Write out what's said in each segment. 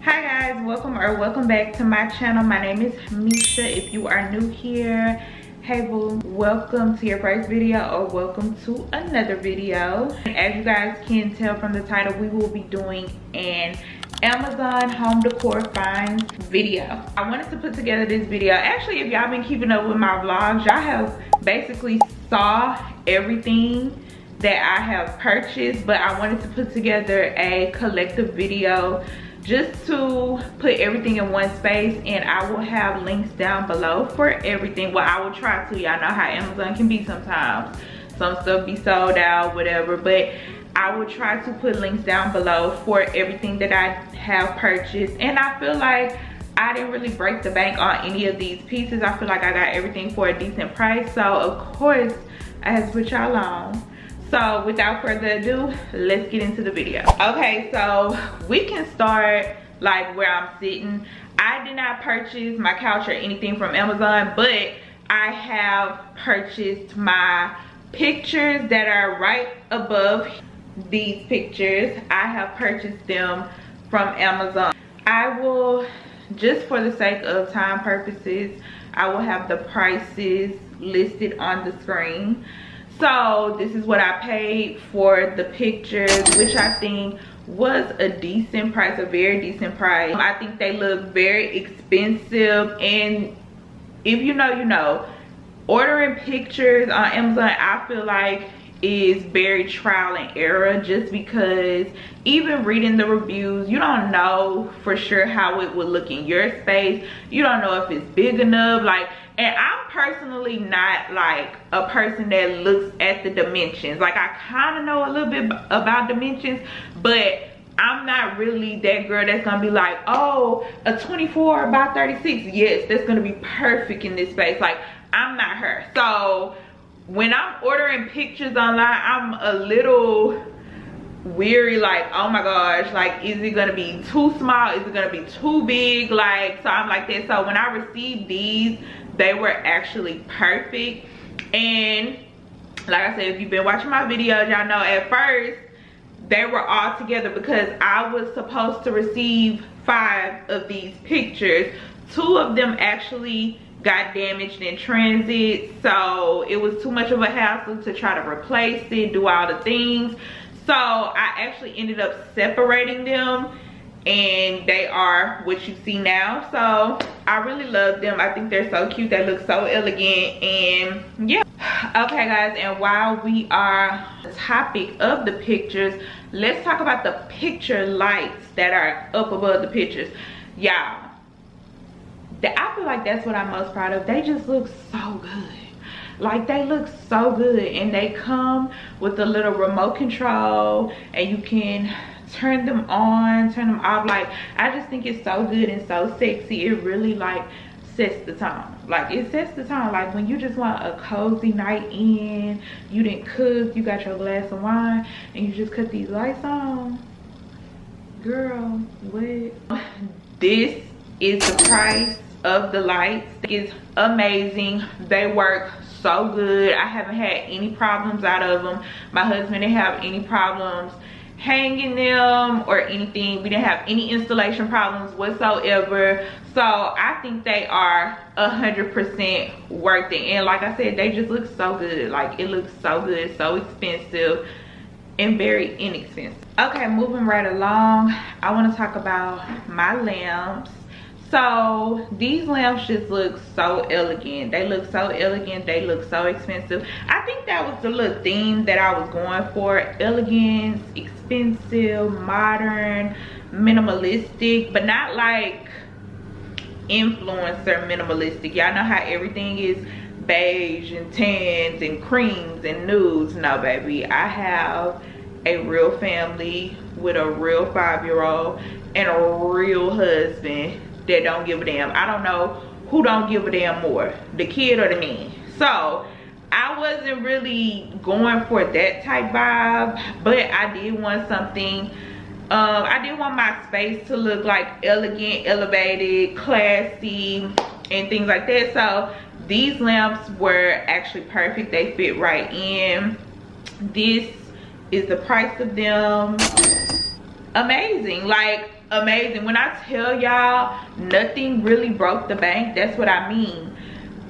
Hi guys, welcome back to my channel. My name is Misha. If you are new here, hey boo, welcome to your first video or welcome to another video. As you guys can tell from the title, we will be doing an Amazon home decor finds video. I wanted to put together this video. Actually, if y'all been keeping up with my vlogs, y'all have basically saw everything that I have purchased, but I wanted to put together a collective video just to put everything in one space, and I will have links down below for everything. Well, I will try to. Y'all know how Amazon can be sometimes. Some stuff be sold out, whatever, but I will try to put links down below for everything that I have purchased. And I feel like I didn't really break the bank on any of these pieces. I feel like I got everything for a decent price, so of course I had to put y'all on. So without further ado, let's get into the video. Okay, so we can start like where I'm sitting. I did not purchase my couch or anything from Amazon, but I have purchased my pictures that are right above these pictures. I have purchased them from Amazon. I will, just for the sake of time purposes, I will have the prices listed on the screen. So this is what I paid for the pictures, which I think was a decent price, a very decent price. I think they look very expensive, and if you know, you know. Ordering pictures on Amazon, I feel like is very trial and error, just because even reading the reviews, you don't know for sure how it would look in your space. You don't know if it's big enough, like, and I'm personally not like a person that looks at the dimensions. Like, I kind of know a little bit about dimensions, but I'm not really that girl that's gonna be like, oh, a 24 by 36, yes, that's gonna be perfect in this space. Like, I'm not her. So when I'm ordering pictures online, I'm a little weary, like, oh my gosh, like, is it gonna be too small? Is it gonna be too big? Like, so I'm like that. So when I received these, they were actually perfect. And like I said, if you've been watching my videos, y'all know at first they were all together because I was supposed to receive 5 of these pictures. 2 of them actually got damaged in transit, so it was too much of a hassle to try to replace it, do all the things. So I actually ended up separating them, and they are what you see now. So I really love them. I think they're so cute. They look so elegant, and yeah. Okay guys, and while we are on the topic of the pictures, let's talk about the picture lights that are up above the pictures. Y'all, I feel like that's what I'm most proud of. They just look so good. Like, they look so good, and they come with a little remote control, and you can turn them on, turn them off. Like, I just think it's so good and so sexy. It really like sets the tone. Like, it sets the tone. Like, when you just want a cozy night in, you didn't cook, you got your glass of wine, and you just cut these lights on, girl, what? This is the price of the lights. It's amazing. They work so good. I haven't had any problems out of them. My husband didn't have any problems hanging them or anything. We didn't have any installation problems whatsoever. So I think they are 100% worth it. And like I said, they just look so good. Like, it looks so good, so expensive, and very inexpensive. Okay, moving right along, I want to talk about my lamps. So these lamps just look so elegant. They look so elegant. They look so expensive. I think that was the little theme that I was going for. Elegance, expensive, modern, minimalistic, but not like influencer minimalistic. Y'all know how everything is beige and tans and creams and nudes. No, baby. I have a real family with a real 5-year-old and a real husband that don't give a damn. I don't know who don't give a damn more, the kid or the man. So I wasn't really going for that type vibe, but I did want something. I did want my space to look like elegant, elevated, classy, and things like that. So these lamps were actually perfect. They fit right in. This is the price of them. Amazing. Like, amazing. When I tell y'all nothing really broke the bank, that's what I mean.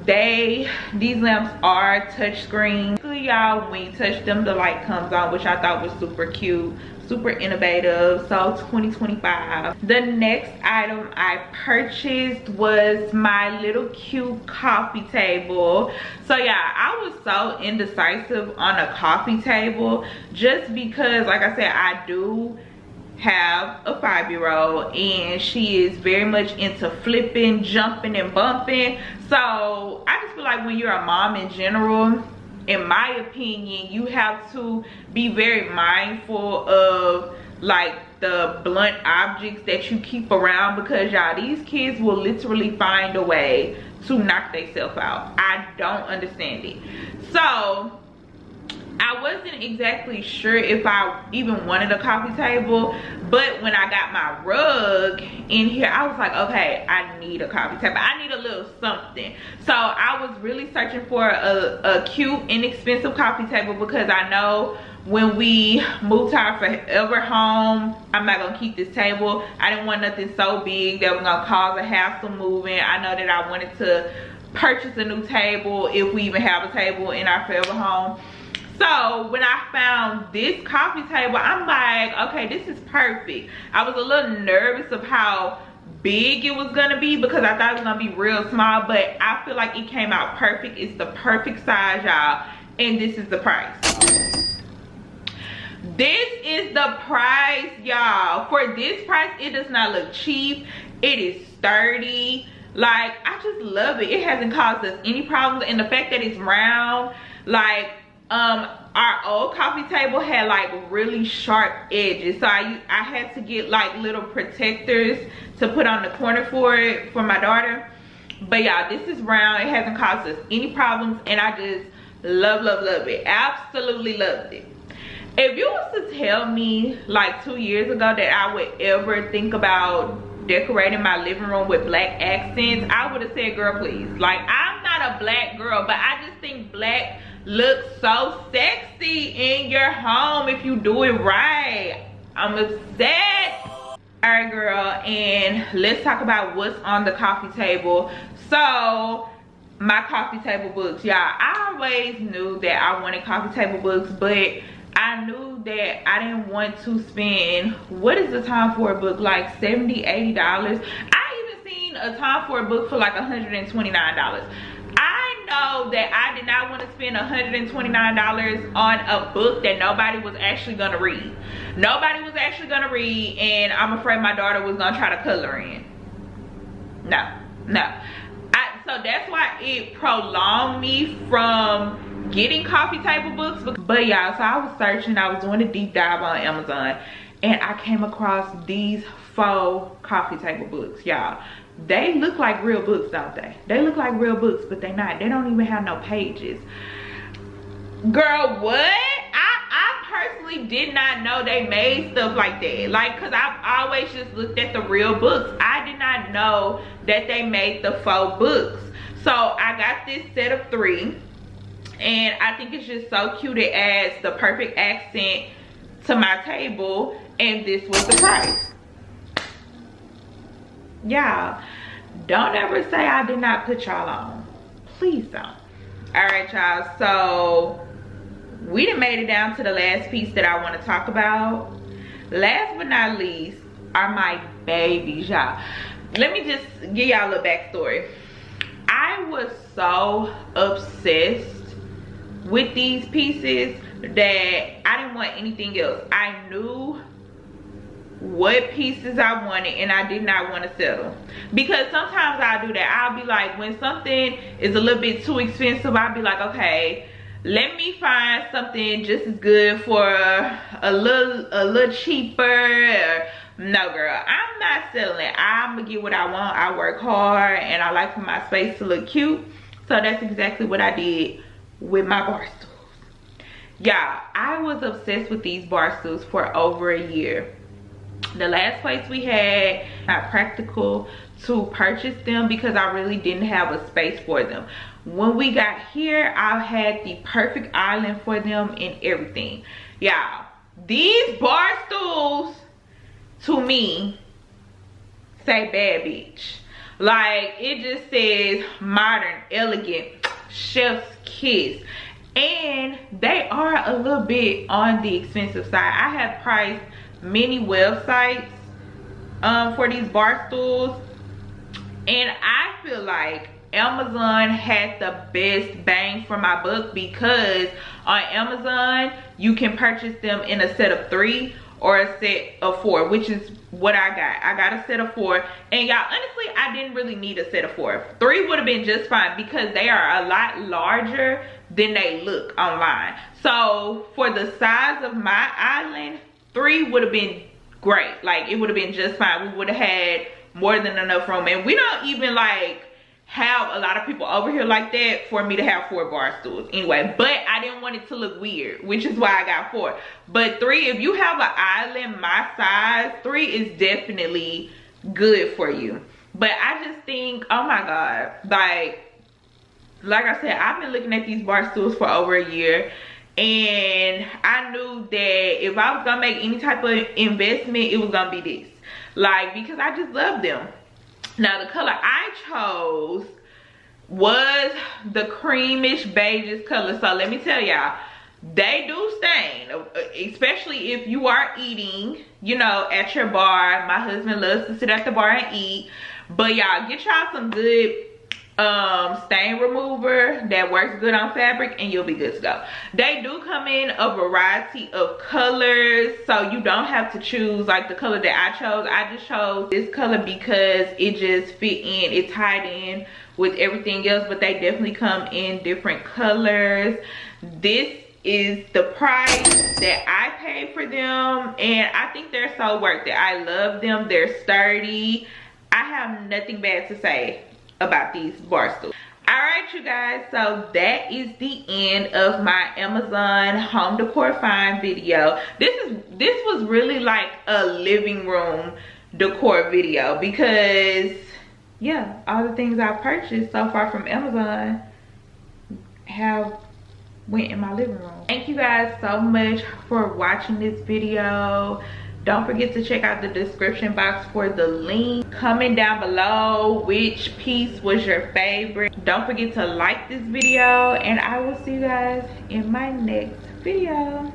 These lamps are touchscreen. Y'all, when you touch them, the light comes on, which I thought was super cute, super innovative. So 2025. The next item I purchased was my little cute coffee table. So yeah, I was so indecisive on a coffee table just because, like I said, I do have a 5-year-old and she is very much into flipping, jumping, and bumping. So I just feel like when you're a mom in general, in my opinion, you have to be very mindful of like the blunt objects that you keep around, because y'all, these kids will literally find a way to knock themselves out. I don't understand it. So I wasn't exactly sure if I even wanted a coffee table, but when I got my rug in here, I was like, okay, I need a coffee table. I need a little something. So I was really searching for a cute, inexpensive coffee table, because I know when we move to our forever home, I'm not gonna keep this table. I didn't want nothing so big that was gonna cause a hassle moving. I know that I wanted to purchase a new table if we even have a table in our forever home. So when I found this coffee table, I'm like, okay, this is perfect. I was a little nervous of how big it was gonna be, because I thought it was gonna be real small, but I feel like it came out perfect. It's the perfect size, y'all, and this is the price. This is the price, y'all. For this price, it does not look cheap. It is sturdy. Like, I just love it. It hasn't caused us any problems, and the fact that it's round, like, our old coffee table had like really sharp edges, so I had to get like little protectors to put on the corner for it for my daughter. But y'all, this is round. It hasn't caused us any problems, and I just love it. Absolutely loved it. If you was to tell me like 2 years ago that I would ever think about decorating my living room with black accents, I would have said, girl, please. Like, I'm not a black girl, but I just think black looks so sexy in your home if you do it right. I'm obsessed. All right, girl, and let's talk about what's on the coffee table. So my coffee table books, y'all. I always knew that I wanted coffee table books, but I knew that I didn't want to spend, what is the Tom Ford book, like $70, $80. I even seen a Tom Ford book for like $129. I know that I did not want to spend $129 on a book that nobody was actually gonna read. Nobody was actually gonna read, and I'm afraid my daughter was gonna try to color in. No. So that's why it prolonged me from getting coffee table books. But y'all, so I was searching, I was doing a deep dive on Amazon, and I came across these faux coffee table books, y'all. They look like real books, don't they? They look like real books, but they're not. They don't even have no pages. Girl, what? I personally did not know they made stuff like that. Like, cause I've always just looked at the real books. I did not know that they made the faux books. So I got this set of 3, and I think it's just so cute. It adds the perfect accent to my table, and this was the price. Y'all, don't ever say I did not put y'all on. Please don't. All right, y'all, so we done made it down to the last piece that I want to talk about. Last but not least are my babies, y'all. Let me just give y'all a little backstory. I was so obsessed with these pieces that I didn't want anything else. I knew what pieces I wanted, and I did not want to settle, because sometimes I'll do that. I'll be like, when something is a little bit too expensive, I'll be like, okay, let me find something just as good for a little cheaper. No, girl, I'm not settling. I'm gonna get what I want. I work hard, and I like for my space to look cute. So that's exactly what I did with my bar stools. Y'all, I was obsessed with these bar stools for over a year. The last place we had, not practical to purchase them because I really didn't have a space for them. When we got here, I had the perfect island for them and everything. Y'all, these bar stools, to me, say bad bitch. Like, it just says modern, elegant, chef's kiss. And they are a little bit on the expensive side. I have priced many websites for these bar stools, and I feel like Amazon had the best bang for my buck, because on Amazon you can purchase them in a set of 3 or a set of 4, which is what I got. I got a set of 4, and y'all, honestly, I didn't really need a set of 4. 3 would have been just fine, because they are a lot larger than they look online. So for the size of my island, 3 would have been great. Like, it would have been just fine. We would have had more than enough room, and we don't even like have a lot of people over here like that for me to have 4 bar stools anyway. But I didn't want it to look weird, which is why I got 4. But 3, if you have an island my size, 3 is definitely good for you. But I just think, oh my god, like I said, I've been looking at these bar stools for over a year, and I knew that if I was gonna make any type of investment, it was gonna be this, like, because I just love them. Now, the color I chose was the creamish beige color. So let me tell y'all, they do stain, especially if you are eating, you know, at your bar. My husband loves to sit at the bar and eat. But y'all, get y'all some good stain remover that works good on fabric, and you'll be good to go. They do come in a variety of colors, so you don't have to choose like the color that I chose. I just chose this color because it just fit in, it tied in with everything else. But they definitely come in different colors. This is the price that I paid for them, and I think they're so worth it. I love them. They're sturdy. I have nothing bad to say about these bar stools. All right, you guys, so that is the end of my Amazon home decor find video. This was really like a living room decor video, because yeah, all the things I purchased so far from Amazon have went in my living room. Thank you guys so much for watching this video. Don't forget to check out the description box for the link. Comment down below which piece was your favorite. Don't forget to like this video, and I will see you guys in my next video.